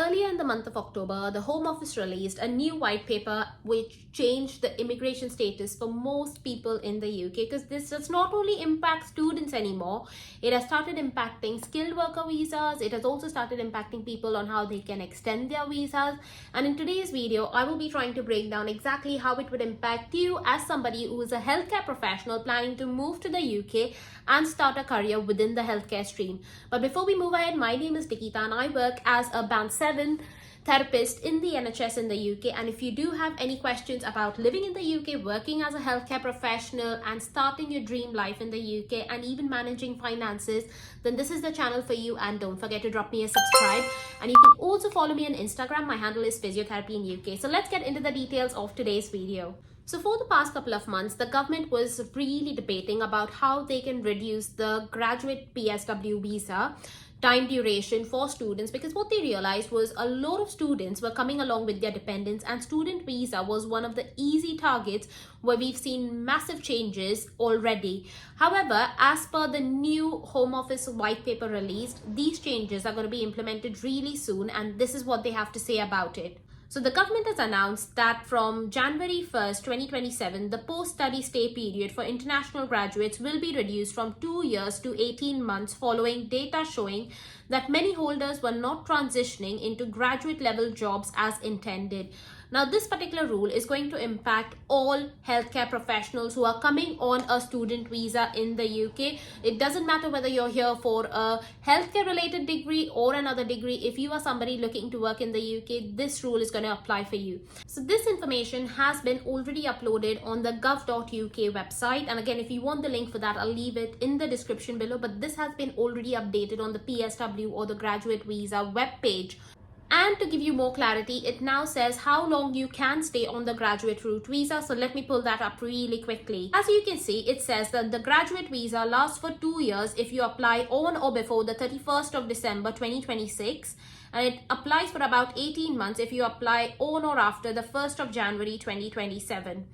earlier in the month of October, the Home Office released a new white paper which changed the immigration status for most people in the UK, because this does not only impact students anymore, it has started impacting skilled worker visas. It has also started impacting people on how they can extend their visas. And in today's video, I will be trying to break down exactly how it would impact you as somebody who is a healthcare professional planning to move to the UK and start a career within the healthcare stream. But before we move ahead, my name is Nikita and I work as a Band 7 therapist in the NHS in the UK. And if you do have any questions about living in the UK, working as a healthcare professional and starting your dream life in the UK and even managing finances, then this is the channel for you. And don't forget to drop me a subscribe. And you can also follow me on Instagram. My handle is Physiotherapy in UK. So let's get into the details of today's video. So for the past couple of months, the government was really debating about how they can reduce the graduate PSW visa time duration for students, because what they realized was a lot of students were coming along with their dependents, and student visa was one of the easy targets where we've seen massive changes already. However, as per the new Home Office white paper released, these changes are going to be implemented really soon, and this is what they have to say about it. So the government has announced that from January 1st, 2027, the post-study stay period for international graduates will be reduced from 2 years to 18 months, following data showing that many holders were not transitioning into graduate level jobs as intended. Now, this particular rule is going to impact all healthcare professionals who are coming on a student visa in the UK. It doesn't matter whether you're here for a healthcare related degree or another degree. If you are somebody looking to work in the UK, this rule is going to apply for you. So this information has been already uploaded on the gov.uk website. And again, if you want the link for that, I'll leave it in the description below. But this has been already updated on the PSW or the graduate visa webpage. And to give you more clarity, it now says how long you can stay on the graduate route visa. So let me pull that up really quickly. As you can see, it says that the graduate visa lasts for 2 years if you apply on or before the 31st of December 2026. And it applies for about 18 months if you apply on or after the 1st of January 2027.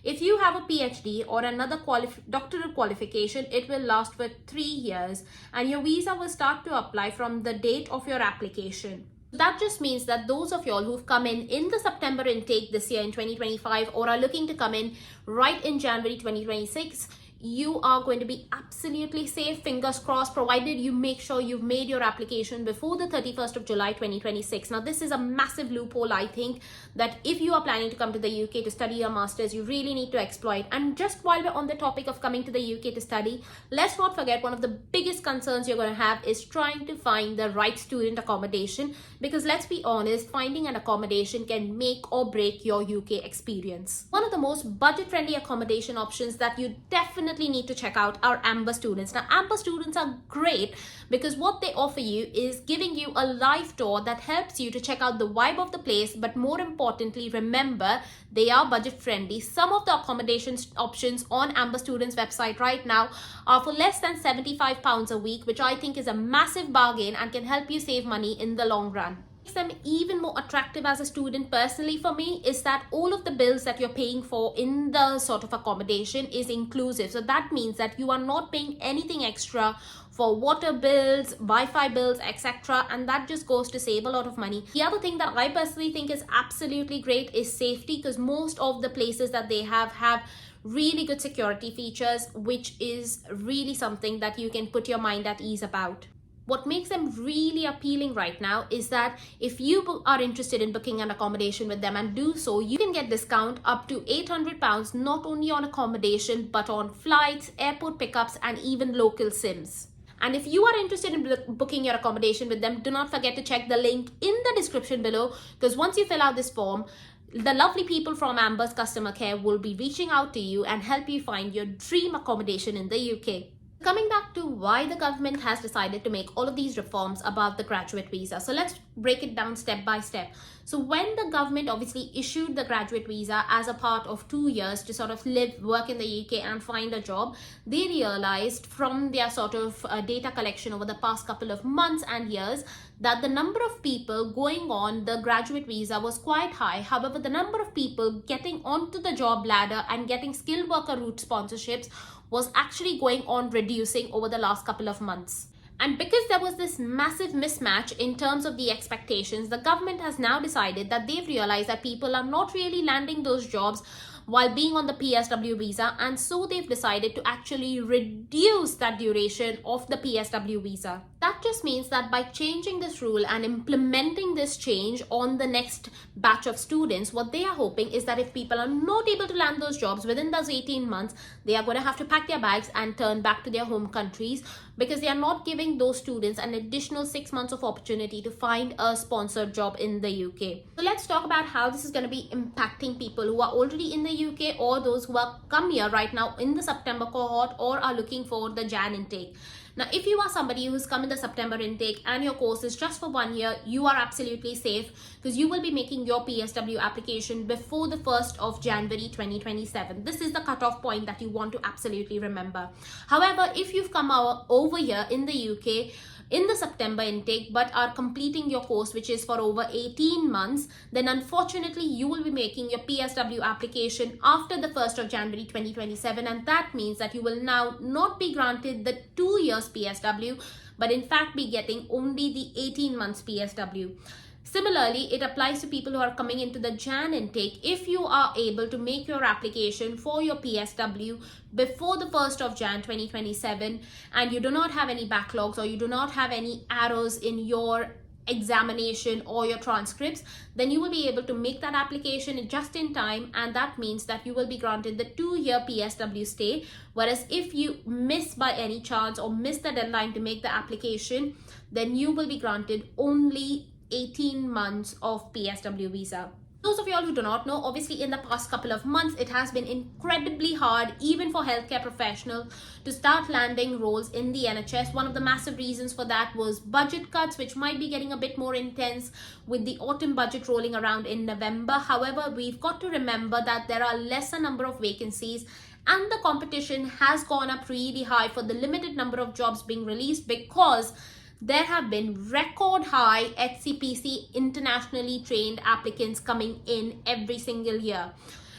If you have a PhD or another doctoral qualification, it will last for 3 years, and your visa will start to apply from the date of your application. That just means that those of y'all who've come in the September intake this year in 2025 or are looking to come in right in January 2026, you are going to be absolutely safe, fingers crossed, provided you make sure you've made your application before the 31st of July 2026. Now, this is a massive loophole, I think, that if you are planning to come to the UK to study your masters, you really need to exploit. And just while we're on the topic of coming to the UK to study, let's not forget one of the biggest concerns you're going to have is trying to find the right student accommodation, because let's be honest, finding an accommodation can make or break your UK experience. One of the most budget-friendly accommodation options that you definitely need to check out are Amber students. Now, Amber students are great because what they offer you is giving you a live tour that helps you to check out the vibe of the place, but more importantly, remember, they are budget friendly. Some of the accommodation options on Amber students website right now are for less than £75 a week, which I think is a massive bargain and can help you save money in the long run. Them even more attractive as a student personally for me is that all of the bills that you're paying for in the sort of accommodation is inclusive. So that means that you are not paying anything extra for water bills, Wi-Fi bills, etc. And that just goes to save a lot of money. The other thing that I personally think is absolutely great is safety, because most of the places that they have really good security features, which is really something that you can put your mind at ease about. What makes them really appealing right now is that if you are interested in booking an accommodation with them and do so, you can get discount up to £800 not only on accommodation but on flights, airport pickups and even local SIMs. And if you are interested in booking your accommodation with them, do not forget to check the link in the description below, because once you fill out this form, the lovely people from Amber's customer care will be reaching out to you and help you find your dream accommodation in the UK. Coming back to why the government has decided to make all of these reforms about the graduate visa. So let's break it down step by step. So when the government obviously issued the graduate visa as a part of 2 years to sort of live, work in the UK and find a job, they realized from their sort of data collection over the past couple of months and years that the number of people going on the graduate visa was quite high. However, the number of people getting onto the job ladder and getting skilled worker route sponsorships was actually going on reducing over the last couple of months. And because there was this massive mismatch in terms of the expectations, the government has now decided that they've realized that people are not really landing those jobs while being on the PSW visa, and so they've decided to actually reduce that duration of the PSW visa. That just means that by changing this rule and implementing this change on the next batch of students, what they are hoping is that if people are not able to land those jobs within those 18 months, they are going to have to pack their bags and turn back to their home countries, because they are not giving those students an additional 6 months of opportunity to find a sponsored job in the UK. So let's talk about how this is going to be impacting people who are already in the UK or those who are come here right now in the September cohort or are looking for the Jan intake. Now, if you are somebody who's come in the September intake and your course is just for 1 year, you are absolutely safe, because you will be making your PSW application before the 1st of January 2027. This is the cutoff point that you want to absolutely remember. However, if you've come over here in the UK in the September intake but are completing your course, which is for over 18 months, then unfortunately you will be making your PSW application after the 1st of January 2027, and that means that you will now not be granted the 2 years PSW, but in fact be getting only the 18 months PSW. Similarly, it applies to people who are coming into the Jan intake. If you are able to make your application for your PSW before the 1st of Jan 2027 and you do not have any backlogs or you do not have any errors in your examination or your transcripts, then you will be able to make that application just in time, and that means that you will be granted the 2-year PSW stay. Whereas if you miss by any chance or miss the deadline to make the application, then you will be granted only 18 months of PSW visa. Those of y'all who do not know, obviously in the past couple of months, it has been incredibly hard, even for healthcare professionals, to start landing roles in the NHS. One of the massive reasons for that was budget cuts, which might be getting a bit more intense with the autumn budget rolling around in November. However, we've got to remember that there are lesser number of vacancies and the competition has gone up really high for the limited number of jobs being released, because there have been record high HCPC internationally trained applicants coming in every single year.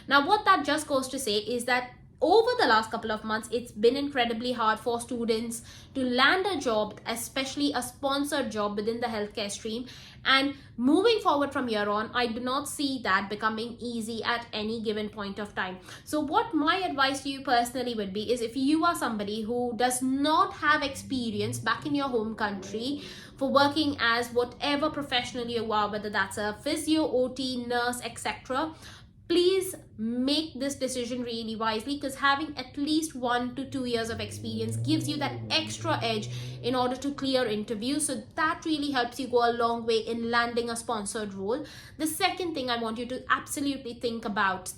Now, what that just goes to say is that over the last couple of months, it's been incredibly hard for students to land a job, especially a sponsored job within the healthcare stream. And moving forward from here on, I do not see that becoming easy at any given point of time. So what my advice to you personally would be is, if you are somebody who does not have experience back in your home country for working as whatever professional you are, whether that's a physio, OT, nurse, etc., please make this decision really wisely, because having at least 1 to 2 years of experience gives you that extra edge in order to clear interviews. So that really helps you go a long way in landing a sponsored role. The second thing I want you to absolutely think about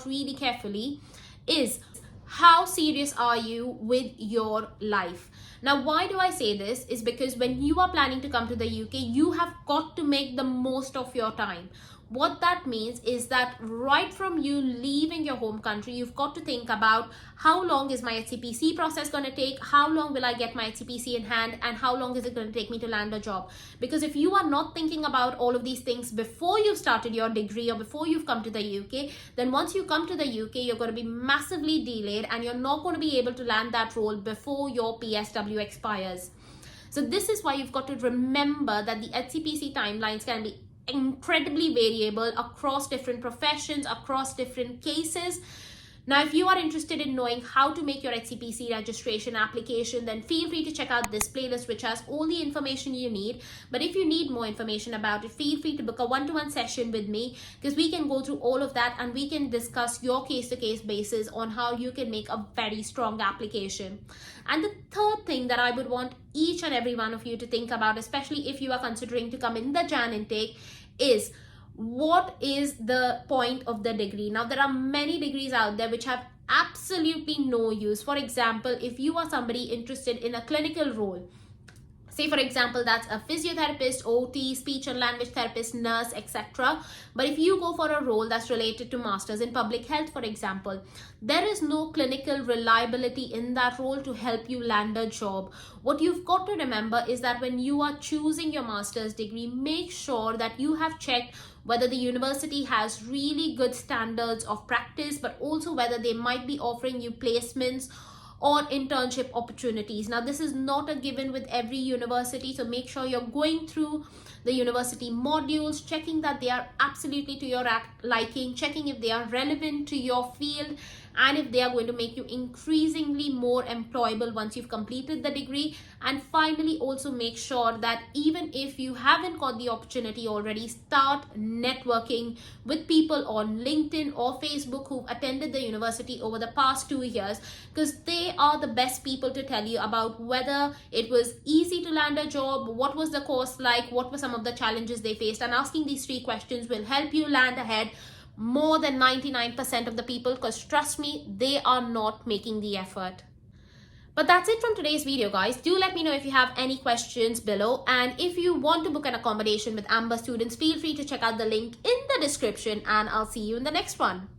really carefully is, how serious are you with your life? Now, why do I say this? Is because when you are planning to come to the UK, you have got to make the most of your time. What that means is that right from you leaving your home country, you've got to think about, how long is my HCPC process going to take? How long will I get my HCPC in hand? And how long is it going to take me to land a job? Because if you are not thinking about all of these things before you've started your degree or before you've come to the UK, then once you come to the UK, you're going to be massively delayed and you're not going to be able to land that role before your PSW expires. So this is why you've got to remember that the HCPC timelines can be incredibly variable across different professions, across different cases. Now, if you are interested in knowing how to make your HCPC registration application, then feel free to check out this playlist, which has all the information you need. But if you need more information about it, feel free to book a one-to-one session with me, because we can go through all of that and we can discuss your case-to-case basis on how you can make a very strong application. And the third thing that I would want each and every one of you to think about, especially if you are considering to come in the Jan intake, is, what is the point of the degree? Now, there are many degrees out there which have absolutely no use. For example, if you are somebody interested in a clinical role, say for example that's a physiotherapist, OT, speech and language therapist, nurse, etc. But if you go for a role that's related to masters in public health, for example, there is no clinical reliability in that role to help you land a job. What you've got to remember is that when you are choosing your master's degree, make sure that you have checked whether the university has really good standards of practice, but also whether they might be offering you placements or internship opportunities. Now, this is not a given with every university, so make sure you're going through the university modules, checking that they are absolutely to your liking, checking if they are relevant to your field, and if they are going to make you increasingly more employable once you've completed the degree. And finally, also make sure that even if you haven't got the opportunity already, start networking with people on LinkedIn or Facebook who've attended the university over the past 2 years, because they are the best people to tell you about whether it was easy to land a job, what was the course like, what were some of the challenges they faced. And asking these 3 questions will help you land ahead more than 99% of the people, because trust me, they are not making the effort. But that's it from today's video, guys. Do let me know if you have any questions below, and if you want to book an accommodation with Amber students, feel free to check out the link in the description, and I'll see you in the next one.